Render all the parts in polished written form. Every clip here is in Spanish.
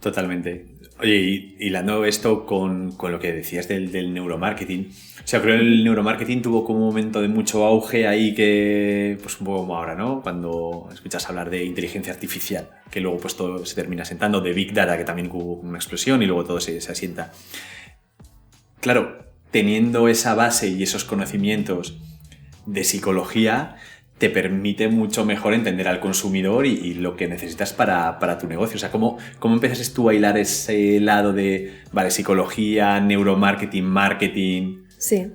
Totalmente. Oye, y hilando esto con lo que decías del neuromarketing, o sea, creo que el neuromarketing tuvo como un momento de mucho auge ahí que, pues un poco como ahora, ¿no? Cuando escuchas hablar de inteligencia artificial, que luego pues todo se termina sentando, de Big Data, que también hubo una explosión y luego todo se asienta. Claro, teniendo esa base y esos conocimientos de psicología, te permite mucho mejor entender al consumidor y lo que necesitas para tu negocio. O sea, ¿cómo empezaste tú a hilar ese lado de, vale, psicología, neuromarketing, marketing? Sí.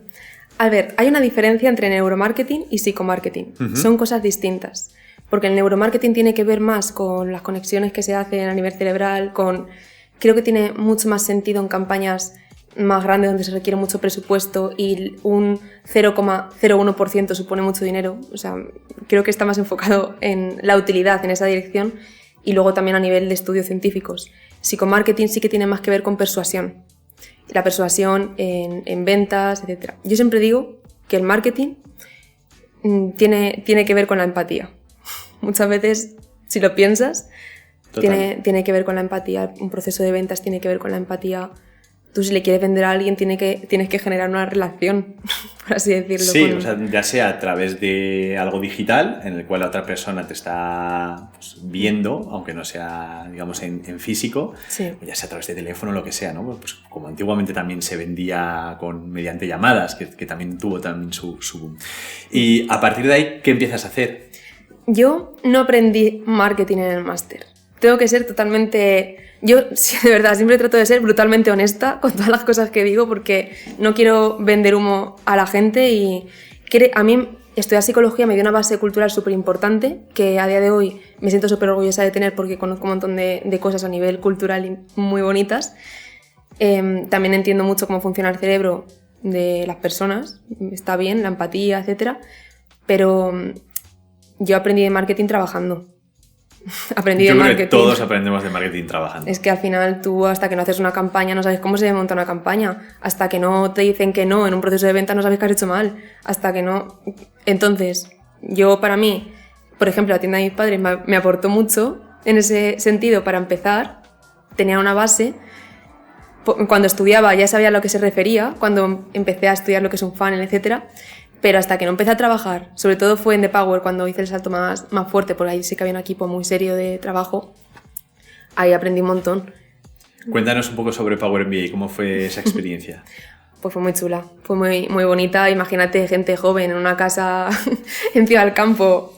A ver, hay una diferencia entre neuromarketing y psicomarketing. Uh-huh. Son cosas distintas. Porque el neuromarketing tiene que ver más con las conexiones que se hacen a nivel cerebral, creo que tiene mucho más sentido en campañas más grandes donde se requiere mucho presupuesto y un 0,01% supone mucho dinero. O sea, creo que está más enfocado en la utilidad en esa dirección y luego también a nivel de estudios científicos. Psicomarketing sí que tiene más que ver con persuasión. La persuasión en ventas, etc. Yo siempre digo que el marketing tiene que ver con la empatía. Muchas veces, si lo piensas, tiene que ver con la empatía. Un proceso de ventas tiene que ver con la empatía. Tú, si le quieres vender a alguien, tienes que generar una relación, por así decirlo. Sí, o sea, ya sea a través de algo digital, en el cual la otra persona te está pues, viendo, aunque no sea, digamos, en físico, sí. Ya sea a través de teléfono, lo que sea, ¿no? Pues como antiguamente también se vendía mediante llamadas, que también tuvo también su boom. Y a partir de ahí, ¿qué empiezas a hacer? Yo no aprendí marketing en el máster. Tengo que ser totalmente... Yo, de verdad, siempre trato de ser brutalmente honesta con todas las cosas que digo porque no quiero vender humo a la gente y a mí estudiar psicología me dio una base cultural súper importante que a día de hoy me siento súper orgullosa de tener porque conozco un montón de cosas a nivel cultural muy bonitas. También entiendo mucho cómo funciona el cerebro de las personas, está bien, la empatía, etc. Pero yo aprendí de marketing trabajando. Aprendí de marketing. Creo que todos aprendemos de marketing trabajando. Es que al final tú hasta que no haces una campaña no sabes cómo se monta una campaña, hasta que no te dicen que no en un proceso de venta no sabes que has hecho mal, hasta que no... Entonces, para mí, por ejemplo, la tienda de mis padres me aportó mucho en ese sentido para empezar, tenía una base, cuando estudiaba ya sabía a lo que se refería, cuando empecé a estudiar lo que es un funnel, etcétera. Pero hasta que no empecé a trabajar, sobre todo fue en The Power cuando hice el salto más fuerte, porque ahí sí que había un equipo muy serio de trabajo, ahí aprendí un montón. Cuéntanos un poco sobre Power MBA, ¿cómo fue esa experiencia? Pues fue muy chula, fue muy, muy bonita. Imagínate gente joven en una casa en Ciudad del Campo,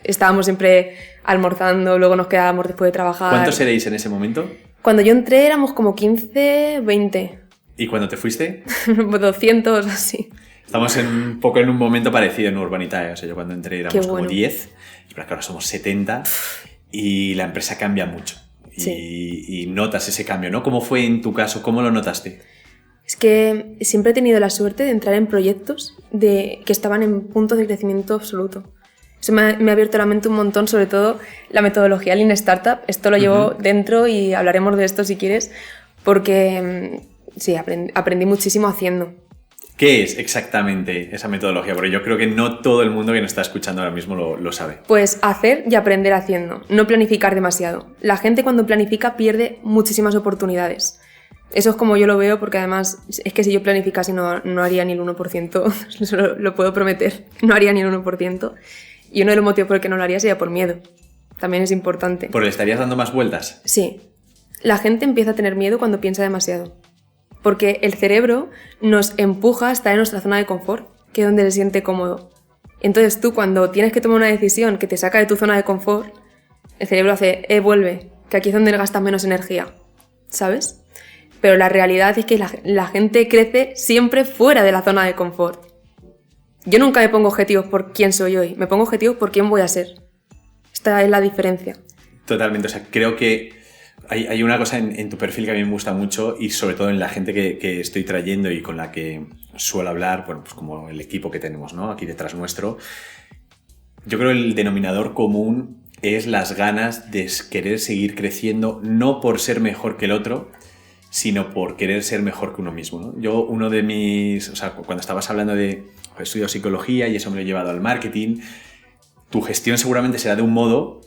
estábamos siempre almorzando, luego nos quedábamos después de trabajar. ¿Cuántos erais en ese momento? Cuando yo entré éramos como 15, 20. ¿Y cuando te fuiste? 200, así. Estamos un poco en un momento parecido en Urbanitae. O sea, yo cuando entré éramos como 10, y ahora somos 70 y la empresa cambia mucho. Sí. Y notas ese cambio, ¿no? ¿Cómo fue en tu caso? ¿Cómo lo notaste? Es que siempre he tenido la suerte de entrar en proyectos que estaban en puntos de crecimiento absoluto. Eso me ha abierto la mente un montón, sobre todo la metodología Lean Startup. Esto lo llevo dentro y hablaremos de esto si quieres, porque sí, aprendí muchísimo haciendo. ¿Qué es exactamente esa metodología? Porque yo creo que no todo el mundo que nos está escuchando ahora mismo lo sabe. Pues hacer y aprender haciendo, no planificar demasiado. La gente cuando planifica pierde muchísimas oportunidades. Eso es como yo lo veo, porque además es que si yo planificase no haría ni el 1%, eso lo puedo prometer, no haría ni el 1%. Y uno de los motivos por el que no lo haría sería por miedo. También es importante. ¿Pero le estarías dando más vueltas? Sí. La gente empieza a tener miedo cuando piensa demasiado. Porque el cerebro nos empuja a estar en nuestra zona de confort, que es donde se siente cómodo. Entonces tú cuando tienes que tomar una decisión que te saca de tu zona de confort, el cerebro hace, vuelve, que aquí es donde gastas menos energía, ¿sabes? Pero la realidad es que la gente crece siempre fuera de la zona de confort. Yo nunca me pongo objetivos por quién soy hoy, me pongo objetivos por quién voy a ser. Esta es la diferencia. Totalmente, o sea, creo que hay una cosa en tu perfil que a mí me gusta mucho y sobre todo en la gente que estoy trayendo y con la que suelo hablar, bueno, pues como el equipo que tenemos, ¿no? Aquí detrás nuestro. Yo creo que el denominador común es las ganas de querer seguir creciendo, no por ser mejor que el otro, sino por querer ser mejor que uno mismo, ¿no? Yo, o sea, cuando estabas hablando de estudio psicología y eso me lo he llevado al marketing, tu gestión seguramente será de un modo,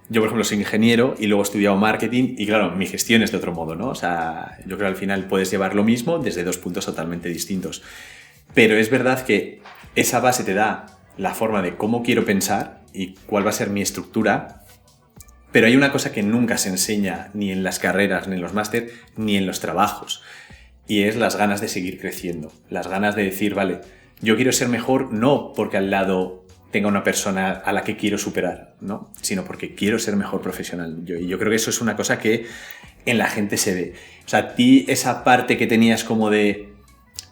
yo, por ejemplo, soy ingeniero y luego he estudiado marketing y, claro, mi gestión es de otro modo, ¿no? O sea, yo creo que al final puedes llevar lo mismo desde 2 puntos totalmente distintos. Pero es verdad que esa base te da la forma de cómo quiero pensar y cuál va a ser mi estructura, pero hay una cosa que nunca se enseña ni en las carreras, ni en los máster, ni en los trabajos, y es las ganas de seguir creciendo, las ganas de decir, vale, yo quiero ser mejor no porque al lado tenga una persona a la que quiero superar, ¿no? Sino porque quiero ser mejor profesional. Y yo creo que eso es una cosa que en la gente se ve. O sea, a ti esa parte que tenías como de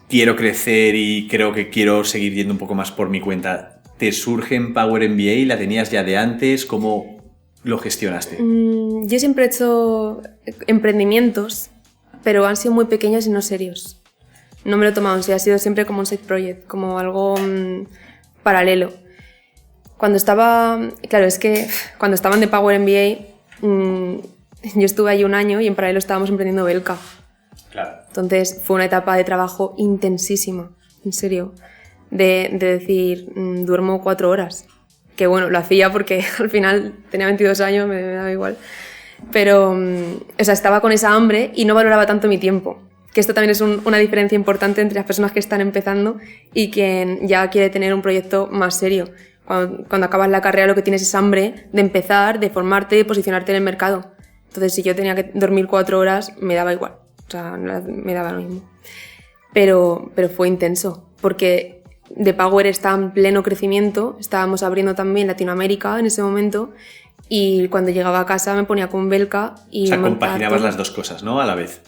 quiero crecer y creo que quiero seguir yendo un poco más por mi cuenta, ¿te surge en Power MBA? ¿La tenías ya de antes? ¿Cómo lo gestionaste? Yo siempre he hecho emprendimientos, pero han sido muy pequeños y no serios. No me lo he tomado en serio, ha sido siempre como un side project, como algo paralelo. Cuando estaba, claro, es que cuando estaban de Power MBA, yo estuve ahí un año y en paralelo estábamos emprendiendo Belka. Claro. Entonces fue una etapa de trabajo intensísima, en serio, de decir, duermo 4 horas. Que bueno, lo hacía porque al final tenía 22 años, me daba igual. Pero, o sea, estaba con esa hambre y no valoraba tanto mi tiempo. Que esto también es una diferencia importante entre las personas que están empezando y quien ya quiere tener un proyecto más serio. Cuando acabas la carrera lo que tienes es hambre de empezar, de formarte, de posicionarte en el mercado. Entonces si yo tenía que dormir 4 horas, me daba igual. O sea, me daba lo mismo. Pero fue intenso, porque The Power está en pleno crecimiento, estábamos abriendo también Latinoamérica en ese momento, y cuando llegaba a casa me ponía con Belka y... O sea, compaginabas las dos cosas, ¿no? A la vez.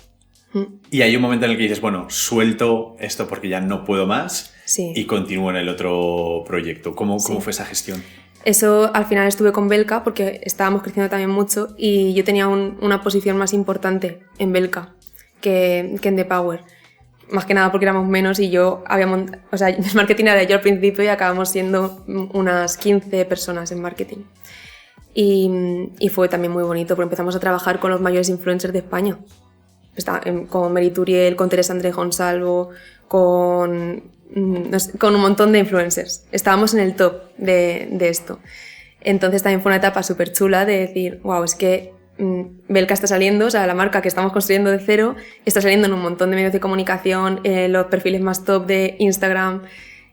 Y hay un momento en el que dices, bueno, suelto esto porque ya no puedo más, sí, y continúo en el otro proyecto. ¿Cómo fue esa gestión? Eso al final estuve con Belka porque estábamos creciendo también mucho y yo tenía una posición más importante en Belka que en The Power. Más que nada porque éramos menos y yo había montado... O sea, el marketing era yo al principio y acabamos siendo unas 15 personas en marketing. Y fue también muy bonito porque empezamos a trabajar con los mayores influencers de España. Con Merituriel, con Teresa Andrés Gonsalvo, con un montón de influencers. Estábamos en el top de esto. Entonces también fue una etapa súper chula de decir, wow, es que Belka está saliendo, o sea, la marca que estamos construyendo de cero, está saliendo en un montón de medios de comunicación, los perfiles más top de Instagram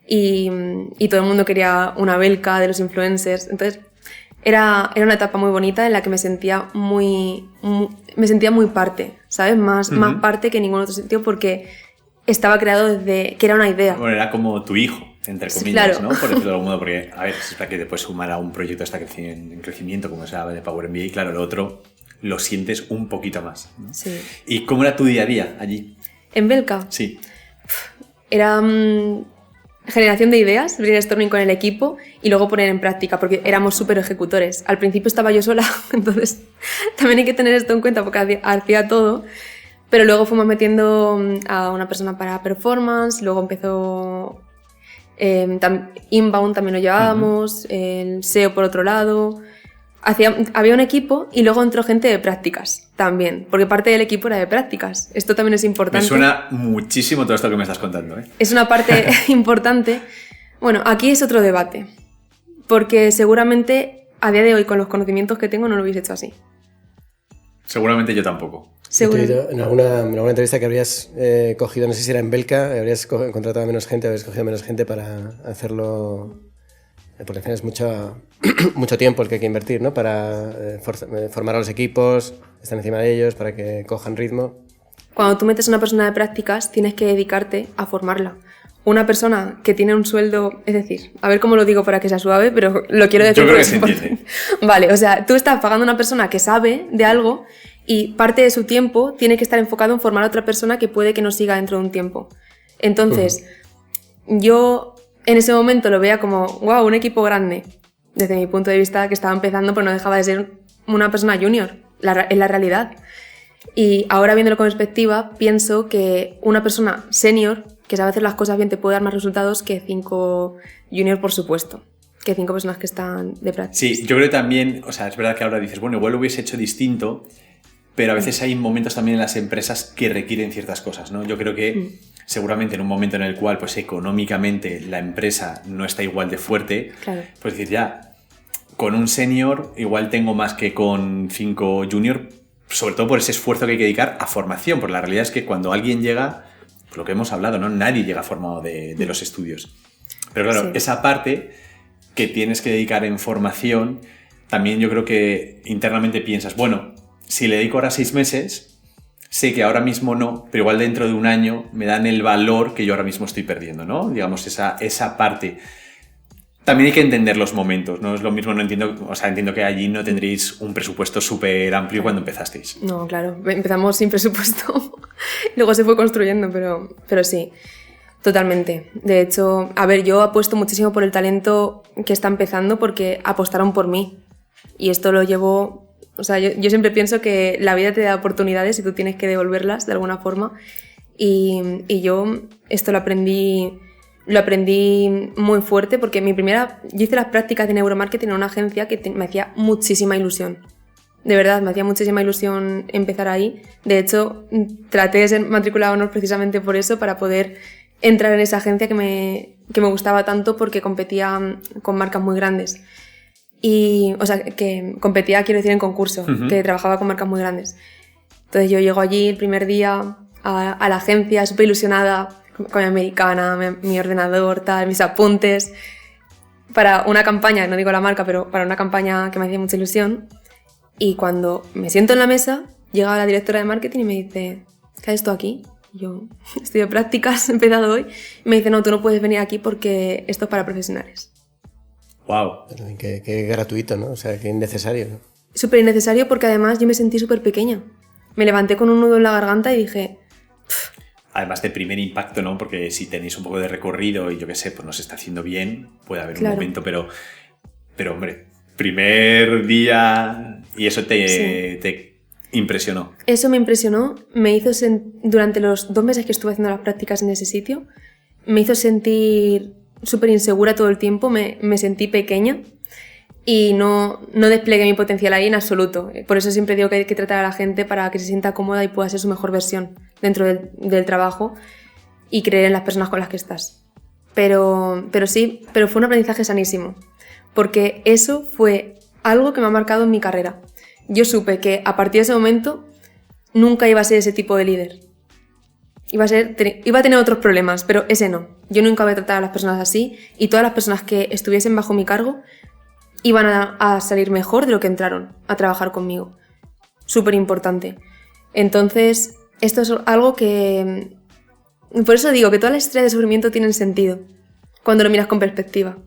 y todo el mundo quería una Belka de los influencers. Entonces era una etapa muy bonita en la que me sentía muy parte, ¿sabes? Más parte que en ningún otro sitio porque estaba creado desde que era una idea. Bueno, era como tu hijo, entre comillas, claro, ¿no? Por decirlo de algún modo, porque, a ver, es para que te puedes sumar a un proyecto hasta en crecimiento, como es la de Power MBA, y claro, lo otro lo sientes un poquito más, ¿no? Sí. ¿Y cómo era tu día a día allí? ¿En Belka? Sí. Era generación de ideas, brainstorming con el equipo y luego poner en práctica, porque éramos súper ejecutores. Al principio estaba yo sola, entonces también hay que tener esto en cuenta porque hacía todo, pero luego fuimos metiendo a una persona para performance, luego empezó inbound también lo llevábamos, el SEO por otro lado. Había un equipo y luego entró gente de prácticas también, porque parte del equipo era de prácticas. Esto también es importante. Me suena muchísimo todo esto que me estás contando, ¿eh? Es una parte importante. Bueno, aquí es otro debate, porque seguramente a día de hoy con los conocimientos que tengo no lo hubiese hecho así. Seguramente yo tampoco. En alguna entrevista que habrías cogido, no sé si era en Belka, habrías contratado a menos gente, habrías cogido menos gente para hacerlo... Porque al final es mucho tiempo el que hay que invertir, ¿no? Para formar a los equipos, estar encima de ellos, para que cojan ritmo. Cuando tú metes a una persona de prácticas, tienes que dedicarte a formarla. Una persona que tiene un sueldo, es decir, a ver cómo lo digo para que sea suave, pero lo quiero decir. Yo creo que se entiende. Vale, o sea, tú estás pagando a una persona que sabe de algo y parte de su tiempo tiene que estar enfocado en formar a otra persona que puede que no siga dentro de un tiempo. Entonces, yo en ese momento lo veía como, wow, un equipo grande, desde mi punto de vista, que estaba empezando, pero no dejaba de ser una persona junior, es la realidad. Y ahora viéndolo con perspectiva, pienso que una persona senior, que sabe hacer las cosas bien, te puede dar más resultados que 5 juniors, por supuesto, que 5 personas que están de práctica. Sí, yo creo que también, o sea, es verdad que ahora dices, bueno, igual lo hubiese hecho distinto, pero a veces hay momentos también en las empresas que requieren ciertas cosas, ¿no? Yo creo que seguramente en un momento en el cual pues económicamente la empresa no está igual de fuerte, claro, pues decir ya, con un senior igual tengo más que con 5 junior, sobre todo por ese esfuerzo que hay que dedicar a formación, porque la realidad es que cuando alguien llega, pues lo que hemos hablado, ¿no? Nadie llega formado de los estudios. Pero claro, Sí. esa parte que tienes que dedicar en formación, también yo creo que internamente piensas, bueno, si le dedico ahora 6 meses, sé que ahora mismo no, pero igual dentro de un año me dan el valor que yo ahora mismo estoy perdiendo, ¿no? Digamos, esa parte. También hay que entender los momentos, no es lo mismo, entiendo que allí no tendréis un presupuesto súper amplio cuando empezasteis. No, claro, empezamos sin presupuesto, luego se fue construyendo, pero sí, totalmente. De hecho, a ver, yo apuesto muchísimo por el talento que está empezando porque apostaron por mí. Y esto lo llevo, o sea, yo siempre pienso que la vida te da oportunidades y tú tienes que devolverlas de alguna forma. Y yo esto lo aprendí muy fuerte porque yo hice las prácticas de neuromarketing en una agencia que me hacía muchísima ilusión. De verdad, me hacía muchísima ilusión empezar ahí. De hecho, traté de ser matriculada honor precisamente por eso, para poder entrar en esa agencia que me gustaba tanto porque competía con marcas muy grandes. O sea, que competía, quiero decir, en concurso, que trabajaba con marcas muy grandes. Entonces yo llego allí el primer día a la agencia, súper ilusionada, con mi americana, mi ordenador, tal, mis apuntes, para una campaña, no digo la marca, pero para una campaña que me hacía mucha ilusión. Y cuando me siento en la mesa, llega la directora de marketing y me dice, ¿qué haces tú aquí? Y yo, estoy de prácticas, he empezado hoy. Y me dice, no, tú no puedes venir aquí porque esto es para profesionales. ¡Wow! Pero qué gratuito, ¿no? O sea, qué innecesario, ¿no? Súper innecesario porque además yo me sentí súper pequeña. Me levanté con un nudo en la garganta y dije... Además de primer impacto, ¿no? Porque si tenéis un poco de recorrido y yo qué sé, pues no se está haciendo bien, puede haber un momento, pero hombre, primer día y eso te impresionó. Eso me impresionó, me hizo durante los 2 meses que estuve haciendo las prácticas en ese sitio, me hizo sentir súper insegura todo el tiempo, me sentí pequeña y no desplegué mi potencial ahí en absoluto. Por eso siempre digo que hay que tratar a la gente para que se sienta cómoda y pueda ser su mejor versión dentro del trabajo y creer en las personas con las que estás. Pero fue un aprendizaje sanísimo, porque eso fue algo que me ha marcado en mi carrera. Yo supe que a partir de ese momento nunca iba a ser ese tipo de líder. Iba a tener otros problemas, pero ese no. Yo nunca voy a tratar a las personas así y todas las personas que estuviesen bajo mi cargo iban a salir mejor de lo que entraron a trabajar conmigo. Súper importante. Entonces, esto es algo que... Por eso digo que todas las historias de sufrimiento tienen sentido cuando lo miras con perspectiva.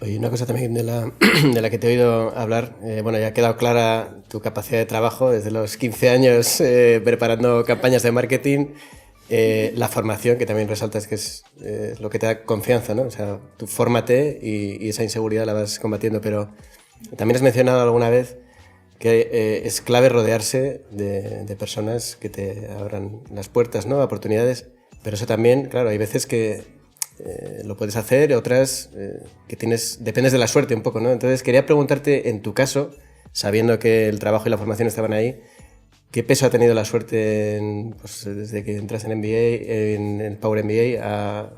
Oye, una cosa también de la que te he oído hablar, bueno, ya ha quedado clara tu capacidad de trabajo desde los 15 años preparando campañas de marketing, la formación, que también resaltas que es lo que te da confianza, ¿no? O sea, tú fórmate y esa inseguridad la vas combatiendo, pero también has mencionado alguna vez que es clave rodearse de personas que te abran las puertas, ¿no? Oportunidades, pero eso también, claro, hay veces que lo puedes hacer, otras que dependes de la suerte un poco, ¿no? Entonces quería preguntarte, en tu caso, sabiendo que el trabajo y la formación estaban ahí, ¿qué peso ha tenido la suerte desde que entras en MBA, en el Power MBA,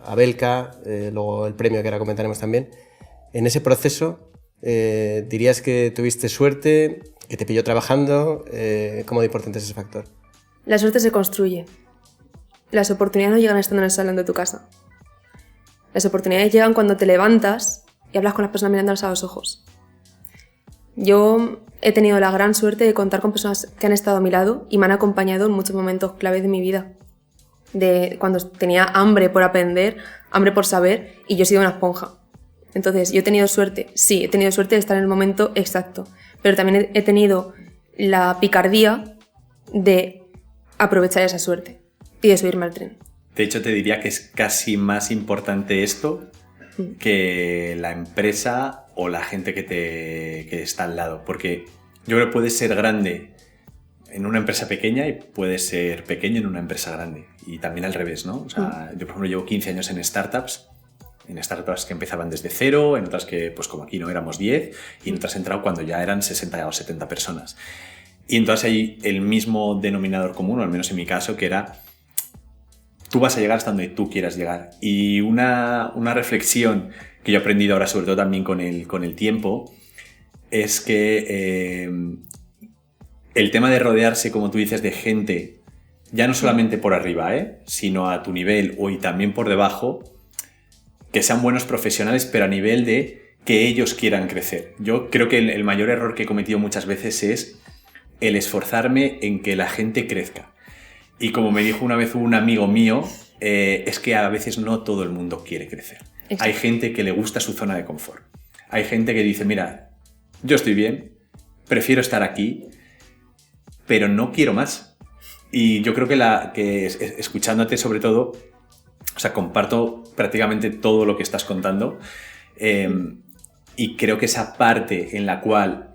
a Belka, luego el premio que ahora comentaremos también? En ese proceso, ¿dirías que tuviste suerte, que te pilló trabajando? ¿Cómo de importante es ese factor? La suerte se construye. Las oportunidades no llegan estando en el salón de tu casa. Las oportunidades llegan cuando te levantas y hablas con las personas mirándolas a los ojos. Yo he tenido la gran suerte de contar con personas que han estado a mi lado y me han acompañado en muchos momentos claves de mi vida. De cuando tenía hambre por aprender, hambre por saber, y yo he sido una esponja. Entonces, yo he tenido suerte, sí, he tenido suerte de estar en el momento exacto, pero también he tenido la picardía de aprovechar esa suerte y de subirme al tren. De hecho, te diría que es casi más importante esto que la empresa o la gente que está al lado. Porque yo creo que puedes ser grande en una empresa pequeña y puedes ser pequeño en una empresa grande. Y también al revés, ¿no? O sea, yo, por ejemplo, llevo 15 años en startups que empezaban desde cero, en otras que, pues como aquí no éramos 10, y en otras he entrado cuando ya eran 60 o 70 personas. Y entonces hay el mismo denominador común, o al menos en mi caso, que era... Tú vas a llegar hasta donde tú quieras llegar. Y una reflexión que yo he aprendido ahora, sobre todo también con el tiempo, es que el tema de rodearse, como tú dices, de gente, ya no solamente por arriba, sino a tu nivel y también por debajo, que sean buenos profesionales, pero a nivel de que ellos quieran crecer. Yo creo que el mayor error que he cometido muchas veces es el esforzarme en que la gente crezca. Y como me dijo una vez un amigo mío, es que a veces no todo el mundo quiere crecer. Exacto. Hay gente que le gusta su zona de confort. Hay gente que dice, mira, yo estoy bien, prefiero estar aquí, pero no quiero más. Y yo creo que escuchándote sobre todo, o sea, comparto prácticamente todo lo que estás contando, y creo que esa parte en la cual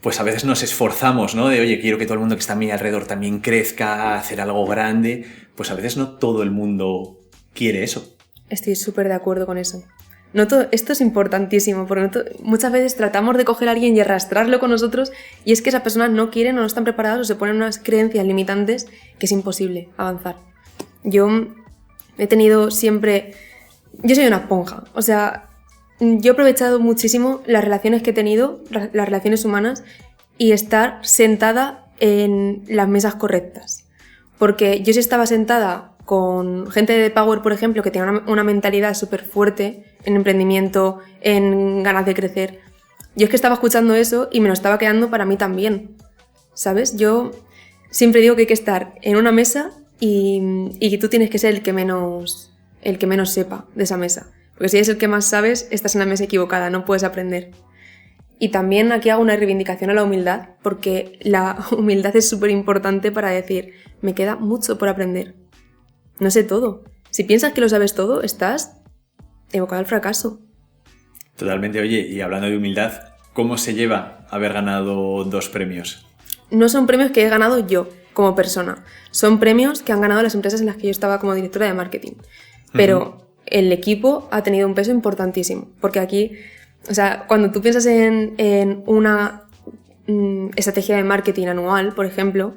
pues a veces nos esforzamos, ¿no? De, oye, quiero que todo el mundo que está a mi alrededor también crezca, hacer algo grande, pues a veces no todo el mundo quiere eso. Estoy súper de acuerdo con eso. Esto es importantísimo, porque muchas veces tratamos de coger a alguien y arrastrarlo con nosotros, y es que esa persona no quiere, no están preparados, o se ponen unas creencias limitantes que es imposible avanzar. Yo he tenido siempre... Yo soy una esponja, o sea, yo he aprovechado muchísimo las relaciones que he tenido, las relaciones humanas, y estar sentada en las mesas correctas. Porque yo sí estaba sentada con gente de Power, por ejemplo, que tenía una mentalidad súper fuerte en emprendimiento, en ganas de crecer. Yo es que estaba escuchando eso y me lo estaba quedando para mí también, ¿sabes? Yo siempre digo que hay que estar en una mesa y que tú tienes que ser el que menos sepa de esa mesa. Porque si eres el que más sabes, estás en la mesa equivocada, no puedes aprender. Y también aquí hago una reivindicación a la humildad, porque la humildad es súper importante para decir, me queda mucho por aprender. No sé todo. Si piensas que lo sabes todo, estás evocado al fracaso. Totalmente. Oye, y hablando de humildad, ¿cómo se lleva haber ganado 2 premios? No son premios que he ganado yo como persona. Son premios que han ganado las empresas en las que yo estaba como directora de marketing. Pero el equipo ha tenido un peso importantísimo. Porque aquí, o sea, cuando tú piensas en una estrategia de marketing anual, por ejemplo,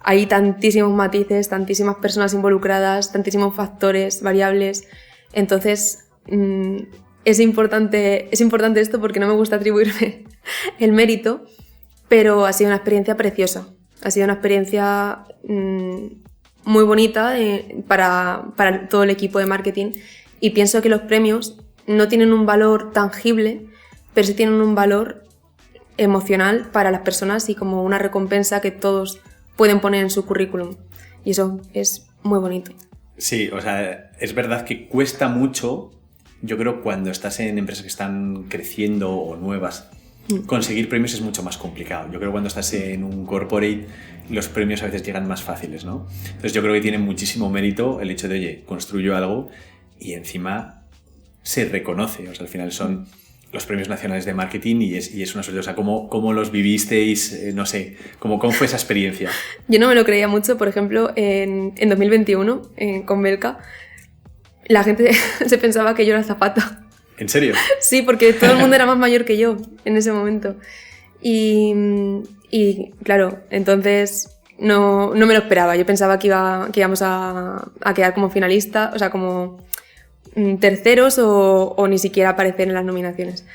hay tantísimos matices, tantísimas personas involucradas, tantísimos factores, variables. Entonces, es importante esto porque no me gusta atribuirme el mérito, pero ha sido una experiencia preciosa. Ha sido una experiencia muy bonita para todo el equipo de marketing, y pienso que los premios no tienen un valor tangible, pero sí tienen un valor emocional para las personas y como una recompensa que todos pueden poner en su currículum, y eso es muy bonito. Sí, o sea, es verdad que cuesta mucho, yo creo, cuando estás en empresas que están creciendo o nuevas, conseguir premios es mucho más complicado. Yo creo que cuando estás en un corporate, los premios a veces llegan más fáciles, ¿no? Entonces yo creo que tiene muchísimo mérito el hecho de, oye, construyo algo y encima se reconoce. O sea, al final son los premios nacionales de marketing y es una suerte. O sea, ¿cómo los vivisteis? No sé, ¿cómo fue esa experiencia? Yo no me lo creía mucho. Por ejemplo, en 2021, con Belka, la gente se pensaba que yo era azafata. ¿En serio? Sí, porque todo el mundo era más mayor que yo en ese momento. Y claro, entonces no me lo esperaba. Yo pensaba que íbamos a quedar como finalista, o sea, como terceros o ni siquiera aparecer en las nominaciones.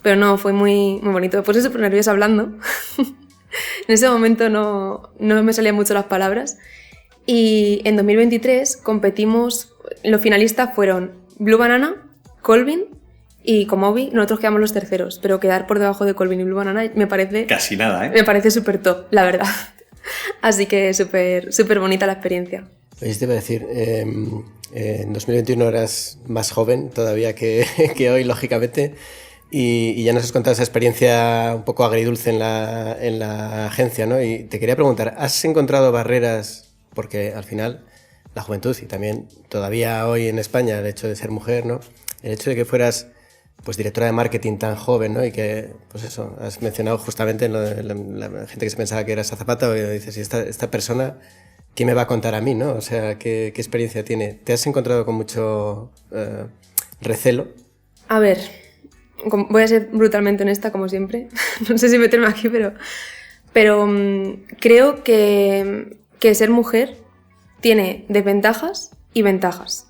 Pero no, fue muy, muy bonito. Me puse súper nerviosa hablando. En ese momento no me salían mucho las palabras. Y en 2023 competimos, los finalistas fueron Blue Banana, Colvin y Comobi. Nosotros quedamos los terceros, pero quedar por debajo de Colvin y Blue Banana me parece... Casi nada, ¿eh? Me parece súper top, la verdad. Así que súper súper bonita la experiencia. Oye, te iba a decir, en 2021 eras más joven todavía que hoy, lógicamente, y ya nos has contado esa experiencia un poco agridulce en la agencia, ¿no? Y te quería preguntar, ¿has encontrado barreras? Porque al final la juventud, y también todavía hoy en España el hecho de ser mujer, ¿no? El hecho de que fueras pues directora de marketing tan joven, ¿no? Y que, pues eso, has mencionado justamente la gente que se pensaba que eras azafata, y dices, ¿y esta persona qué me va a contar a mí, ¿no? O sea, ¿qué experiencia tiene? ¿Te has encontrado con mucho recelo? A ver, voy a ser brutalmente honesta, como siempre. No sé si meterme aquí, pero creo que ser mujer tiene desventajas y ventajas.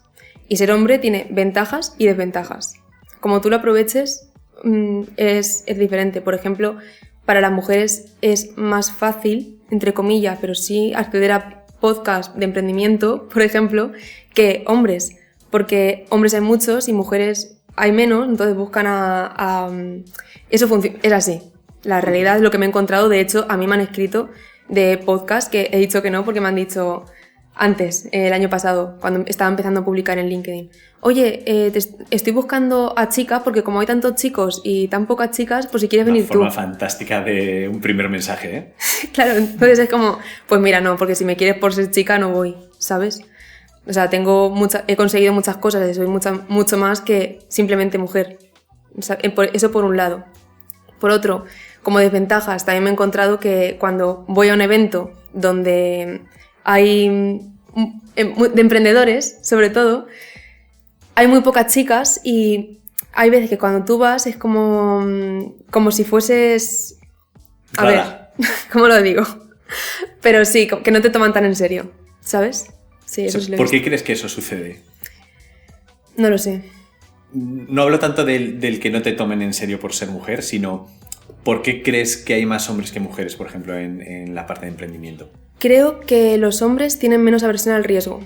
Y ser hombre tiene ventajas y desventajas. Como tú lo aproveches, es diferente. Por ejemplo, para las mujeres es más fácil, entre comillas, pero sí acceder a podcast de emprendimiento, por ejemplo, que hombres. Porque hombres hay muchos y mujeres hay menos, entonces buscan eso es así. La realidad es lo que me he encontrado. De hecho, a mí me han escrito de podcast que he dicho que no porque me han dicho antes, el año pasado, cuando estaba empezando a publicar en LinkedIn. Oye, estoy buscando a chicas porque como hay tantos chicos y tan pocas chicas, pues si quieres venir tú. Una forma fantástica de un primer mensaje, ¿eh? Claro, entonces es como, pues mira, no, porque si me quieres por ser chica no voy, ¿sabes? O sea, he conseguido muchas cosas y soy mucho más que simplemente mujer. O sea, eso por un lado. Por otro, como desventajas, también me he encontrado que cuando voy a un evento donde hay de emprendedores, sobre todo, hay muy pocas chicas y hay veces que cuando tú vas es como si fueses... A ver, ¿cómo lo digo? Pero sí, que no te toman tan en serio, ¿sabes? Sí, eso sí lo he ¿Por visto. qué crees que eso sucede? No lo sé. No hablo tanto del que no te tomen en serio por ser mujer, sino ¿por qué crees que hay más hombres que mujeres, por ejemplo, en la parte de emprendimiento? Creo que los hombres tienen menos aversión al riesgo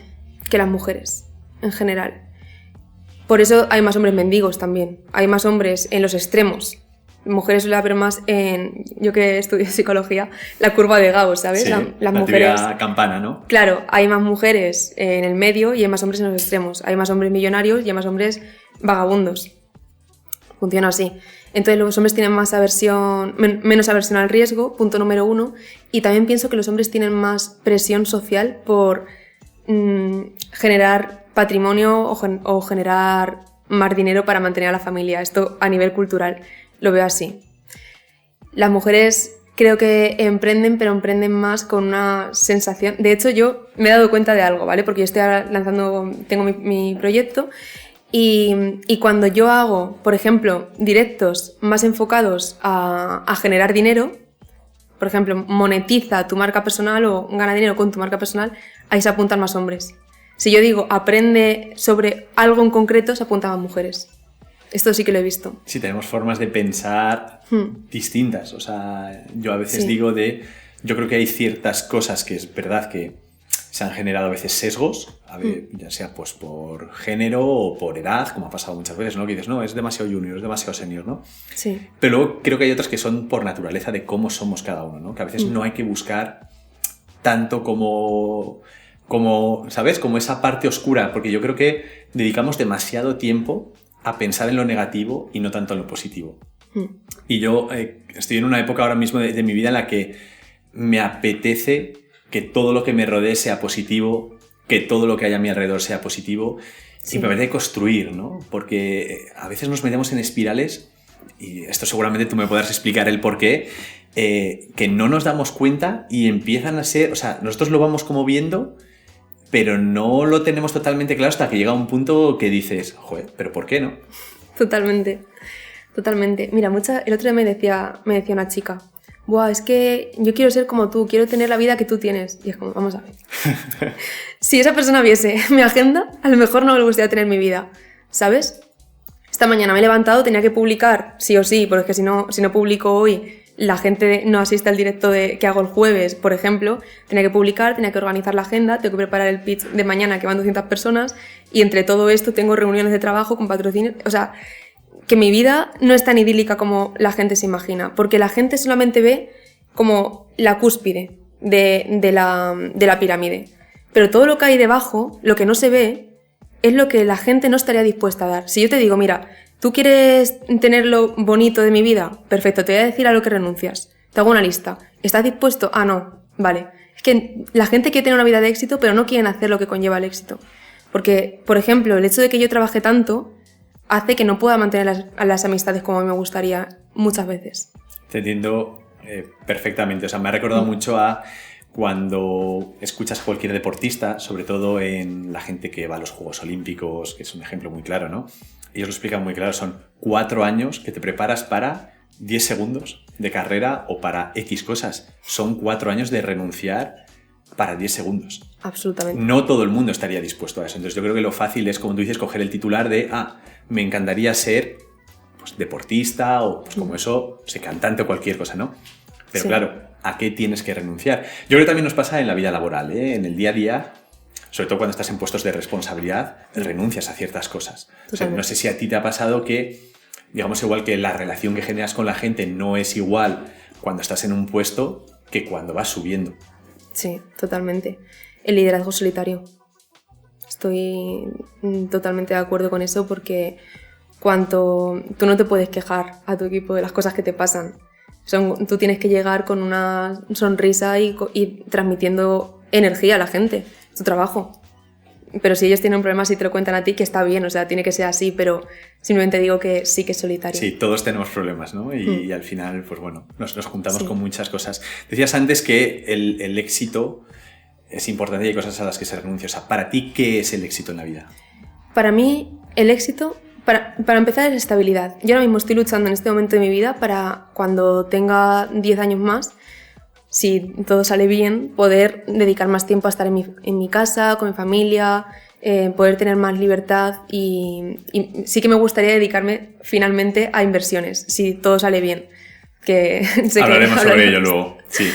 que las mujeres, en general. Por eso hay más hombres mendigos también. Hay más hombres en los extremos. Mujeres suele haber más en, yo que estudio psicología, la curva de Gauss, ¿sabes? Sí, las la mujeres, típica campana, ¿no? Claro, hay más mujeres en el medio y hay más hombres en los extremos. Hay más hombres millonarios y hay más hombres vagabundos. Funciona así. Entonces los hombres tienen más menos aversión al riesgo, punto número 1. Y también pienso que los hombres tienen más presión social por generar patrimonio o generar más dinero para mantener a la familia. Esto a nivel cultural lo veo así. Las mujeres creo que emprenden, pero emprenden más con una sensación... De hecho, yo me he dado cuenta de algo, ¿vale? Porque yo estoy tengo mi proyecto y cuando yo hago, por ejemplo, directos más enfocados a generar dinero, por ejemplo, monetiza tu marca personal o gana dinero con tu marca personal, ahí se apuntan más hombres. Si yo digo aprende sobre algo en concreto, se apuntan más mujeres. Esto sí que lo he visto. Sí, tenemos formas de pensar distintas. O sea, yo a veces Sí. digo yo creo que hay ciertas cosas que es verdad que se han generado a veces sesgos, ya sea pues por género o por edad, como ha pasado muchas veces, ¿no? Que dices, no, es demasiado junior, es demasiado senior, ¿no? Sí. Pero luego creo que hay otras que son por naturaleza de cómo somos cada uno, ¿no? Que a veces no hay que buscar tanto como, ¿sabes? Como esa parte oscura, porque yo creo que dedicamos demasiado tiempo a pensar en lo negativo y no tanto en lo positivo. Y yo estoy en una época ahora mismo de mi vida en la que me apetece que todo lo que me rodee sea positivo, que todo lo que haya a mi alrededor sea positivo, Sí. y me apetece construir, ¿no? Porque a veces nos metemos en espirales, y esto seguramente tú me podrás explicar el por qué, que no nos damos cuenta y empiezan a ser, o sea, nosotros lo vamos como viendo, pero no lo tenemos totalmente claro hasta que llega un punto que dices, joder, ¿pero por qué no? Totalmente. Mira, el otro día me decía una chica, buah, es que yo quiero ser como tú, quiero tener la vida que tú tienes. Y es como, vamos a ver. Si esa persona viese mi agenda, a lo mejor no me gustaría tener mi vida, ¿sabes? Esta mañana me he levantado, tenía que publicar, sí o sí, porque si no publico hoy, la gente no asiste al directo que hago el jueves, por ejemplo. Tenía que publicar, tenía que organizar la agenda, tengo que preparar el pitch de mañana que van 200 personas y entre todo esto tengo reuniones de trabajo con patrocinios. O sea, que mi vida no es tan idílica como la gente se imagina, porque la gente solamente ve como la cúspide de la pirámide. Pero todo lo que hay debajo, lo que no se ve, es lo que la gente no estaría dispuesta a dar. Si yo te digo, mira, ¿tú quieres tener lo bonito de mi vida? Perfecto, te voy a decir a lo que renuncias. Te hago una lista. ¿Estás dispuesto? Ah, no. Vale. Es que la gente quiere tener una vida de éxito, pero no quieren hacer lo que conlleva el éxito. Porque, por ejemplo, el hecho de que yo trabaje tanto hace que no pueda mantener las amistades como a mí me gustaría muchas veces. Te entiendo perfectamente. O sea, me ha recordado mucho a cuando escuchas a cualquier deportista, sobre todo en la gente que va a los Juegos Olímpicos, que es un ejemplo muy claro, ¿no? Ellos lo explican muy claro, son 4 años que te preparas para 10 segundos de carrera o para X cosas. Son 4 años de renunciar para 10 segundos. Absolutamente. No todo el mundo estaría dispuesto a eso. Entonces yo creo que lo fácil es, como tú dices, coger el titular de me encantaría ser pues, deportista o pues, como eso, sé, cantante o cualquier cosa, ¿no? Pero Sí. claro, ¿a qué tienes que renunciar? Yo creo que también nos pasa en la vida laboral, ¿eh? En el día a día, sobre todo cuando estás en puestos de responsabilidad, renuncias a ciertas cosas. O sea, no sé si a ti te ha pasado que, digamos, igual que la relación que generas con la gente no es igual cuando estás en un puesto que cuando vas subiendo. Sí, totalmente. El liderazgo solitario. Estoy totalmente de acuerdo con eso porque tú no te puedes quejar a tu equipo de las cosas que te pasan. Tú tienes que llegar con una sonrisa y transmitiendo energía a la gente. Es tu trabajo. Pero si ellos tienen problemas y te lo cuentan a ti, que está bien, o sea, tiene que ser así, pero simplemente digo que sí que es solitario. Sí, todos tenemos problemas, ¿no? Y al final, pues bueno, nos juntamos Sí. con muchas cosas. Decías antes que el éxito es importante y hay cosas a las que se renuncia. O sea, para ti, ¿qué es el éxito en la vida? Para mí, el éxito, para empezar, es estabilidad. Yo ahora mismo estoy luchando en este momento de mi vida para cuando tenga 10 años más, si todo sale bien, poder dedicar más tiempo a estar en mi casa, con mi familia, poder tener más libertad y sí que me gustaría dedicarme finalmente a inversiones, si todo sale bien. Que sé Hablaremos que sobre ello luego, sí.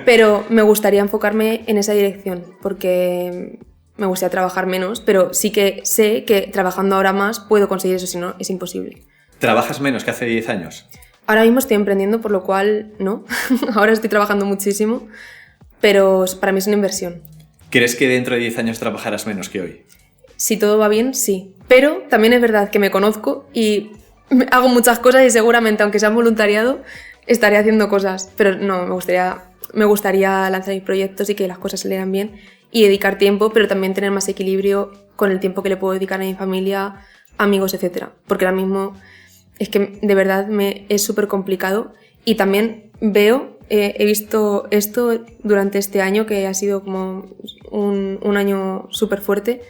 Pero me gustaría enfocarme en esa dirección porque me gustaría trabajar menos, pero sí que sé que trabajando ahora más puedo conseguir eso, si no es imposible. ¿Trabajas menos que hace 10 años? Ahora mismo estoy emprendiendo, por lo cual no. Ahora estoy trabajando muchísimo, pero para mí es una inversión. ¿Crees que dentro de 10 años trabajarás menos que hoy? Si todo va bien, sí. Pero también es verdad que me conozco y hago muchas cosas y seguramente, aunque sea voluntariado, estaré haciendo cosas. Pero no, me gustaría lanzar mis proyectos y que las cosas salieran bien y dedicar tiempo, pero también tener más equilibrio con el tiempo que le puedo dedicar a mi familia, amigos, etc. Porque ahora mismo es que de verdad es súper complicado y también he visto esto durante este año que ha sido como un año súper fuerte.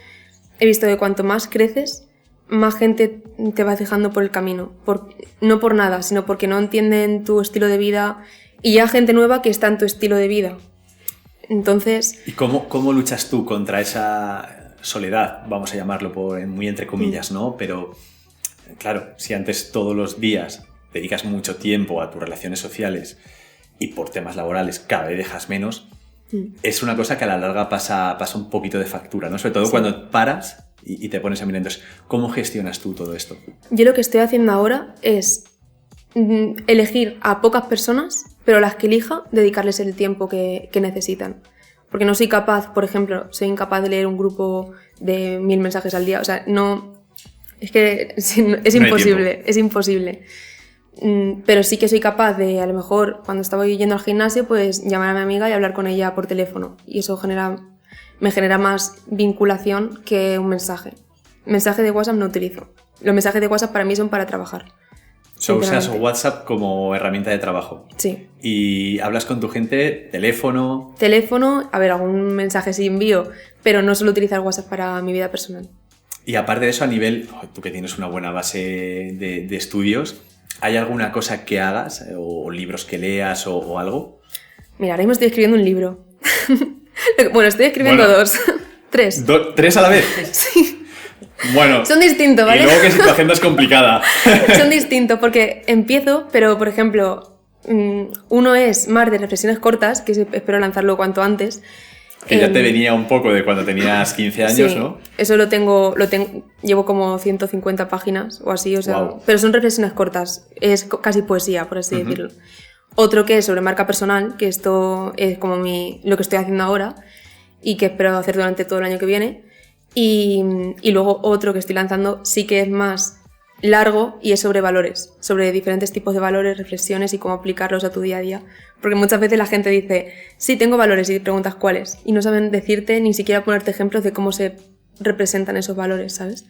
He visto que cuanto más creces, más gente te va dejando por el camino. No por nada, sino porque no entienden tu estilo de vida y ya gente nueva que está en tu estilo de vida. Entonces... ¿Y cómo luchas tú contra esa soledad? Vamos a llamarlo muy entre comillas, ¿no? Pero, claro, si antes todos los días dedicas mucho tiempo a tus relaciones sociales y por temas laborales cada vez dejas menos, es una cosa que a la larga pasa un poquito de factura, ¿no? Sobre todo cuando paras y te pones a mirar. Entonces, ¿cómo gestionas tú todo esto? Yo lo que estoy haciendo ahora es elegir a pocas personas, pero a las que elija, dedicarles el tiempo que necesitan. Porque no soy capaz, por ejemplo, soy incapaz de leer un grupo de 1000 mensajes al día. O sea, no... Es que es imposible, es imposible. Pero sí que soy capaz de, a lo mejor, cuando estaba yendo al gimnasio, pues llamar a mi amiga y hablar con ella por teléfono. Y eso me genera más vinculación que un mensaje. Mensaje de WhatsApp no utilizo. Los mensajes de WhatsApp para mí son para trabajar. Usas WhatsApp como herramienta de trabajo. Sí. Y hablas con tu gente, teléfono... Teléfono, a ver, algún mensaje sí envío, pero no suelo utilizar WhatsApp para mi vida personal. Y aparte de eso, a nivel... Tú que tienes una buena base de estudios, ¿hay alguna cosa que hagas o libros que leas o algo? Mira, ahora mismo estoy escribiendo un libro. Bueno, estoy escribiendo 2. 3. ¿3 a la vez? Sí. Bueno. Son distintos, ¿vale? Y luego que si tu agenda es complicada. Son distintos porque empiezo, pero por ejemplo, uno es más de reflexiones cortas, que espero lanzarlo cuanto antes. Que ya te venía un poco de cuando tenías 15 años, sí, ¿no? Eso llevo como 150 páginas o así, o sea, Wow. Pero son reflexiones cortas, es casi poesía, por así decirlo. Otro que es sobre marca personal, que esto es como lo que estoy haciendo ahora y que espero hacer durante todo el año que viene. Y luego otro que estoy lanzando sí que es más largo y es sobre valores, sobre diferentes tipos de valores, reflexiones y cómo aplicarlos a tu día a día. Porque muchas veces la gente dice, sí, tengo valores, y te preguntas cuáles. Y no saben decirte ni siquiera ponerte ejemplos de cómo se representan esos valores, ¿sabes?